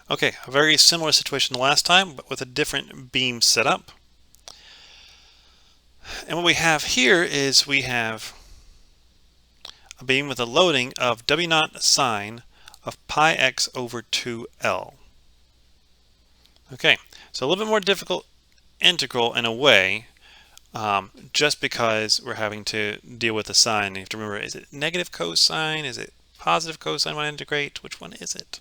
Okay, a very similar situation to last time, but with a different beam setup. And what we have here is we have a beam with a loading of W0 sine of pi x over 2L. Okay, so a little bit more difficult integral in a way, just because we're having to deal with the sign. You have to remember, is it negative cosine? Is it positive cosine when I integrate? Which one is it?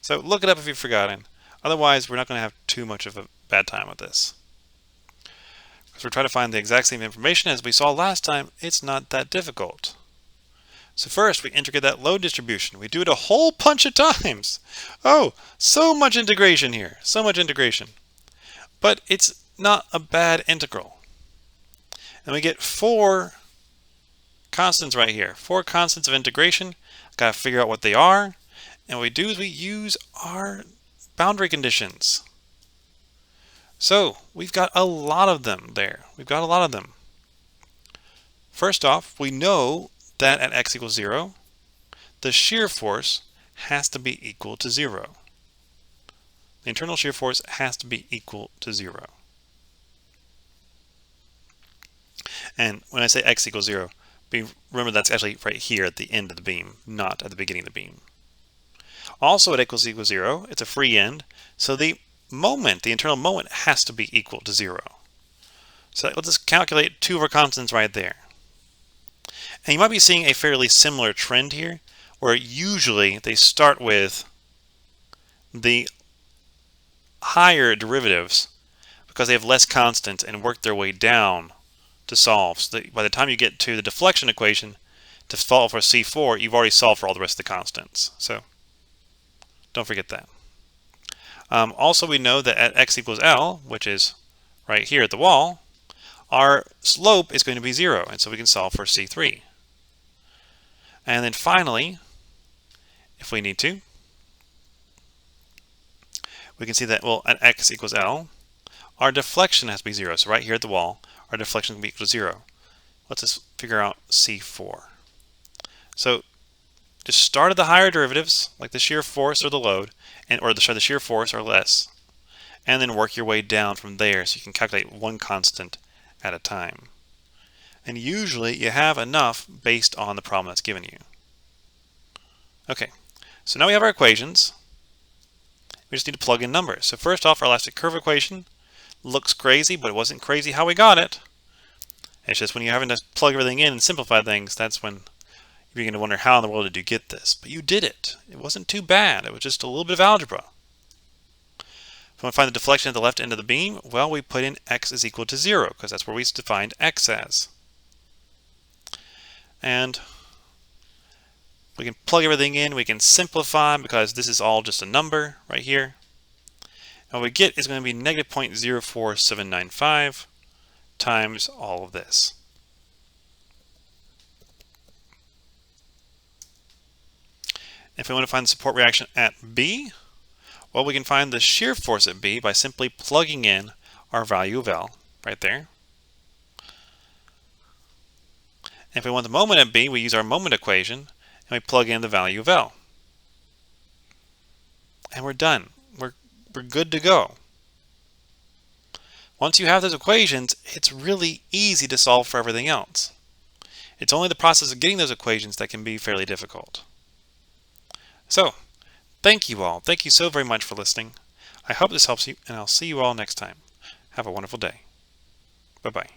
So look it up if you've forgotten. Otherwise, we're not going to have too much of a bad time with this. Because we're trying to find the exact same information as we saw last time, it's not that difficult. So first, we integrate that load distribution. We do it a whole bunch of times. Oh, so much integration here. So much integration. But it's not a bad integral. And we get 4 constants right here. 4 constants of integration. Got to figure out what they are. And what we do is we use our boundary conditions. So we've got a lot of them there. We've got a lot of them. First off, we know that at x equals 0, the shear force has to be equal to 0. The internal shear force has to be equal to 0. And when I say x equals 0, remember that's actually right here at the end of the beam, not at the beginning of the beam. Also at x equals 0, it's a free end, so the moment, the internal moment, has to be equal to 0. So let's just calculate 2 of our constants right there. And you might be seeing a fairly similar trend here, where usually they start with the higher derivatives because they have less constants and work their way down to solve. So that by the time you get to the deflection equation to solve for C4, you've already solved for all the rest of the constants. So don't forget that. Also, we know that at x equals L, which is right here at the wall, our slope is going to be 0, and so we can solve for C3. And then finally, if we need to, we can see that, well, at x equals L, our deflection has to be 0. So right here at the wall, our deflection will be equal to 0. Let's just figure out C4. So just start at the higher derivatives, like the shear force or the load, or the shear force or less, and then work your way down from there so you can calculate one constant at a time. And usually you have enough based on the problem that's given you. Okay, so now we have our equations. We just need to plug in numbers. So first off, our elastic curve equation looks crazy, but it wasn't crazy how we got it. It's just when you're having to plug everything in and simplify things, that's when you're going to wonder how in the world did you get this. But you did it. It wasn't too bad. It was just a little bit of algebra. If we want to find the deflection at the left end of the beam, well, we put in x is equal to 0, because that's where we defined x as. And we can plug everything in. We can simplify because this is all just a number right here. And what we get is going to be negative 0.04795 times all of this. If we want to find the support reaction at B, well, we can find the shear force at B by simply plugging in our value of L right there. And if we want the moment at B, we use our moment equation and we plug in the value of L. And we're done. We're good to go. Once you have those equations, it's really easy to solve for everything else. It's only the process of getting those equations that can be fairly difficult. So, thank you all. Thank you so very much for listening. I hope this helps you, and I'll see you all next time. Have a wonderful day. Bye-bye.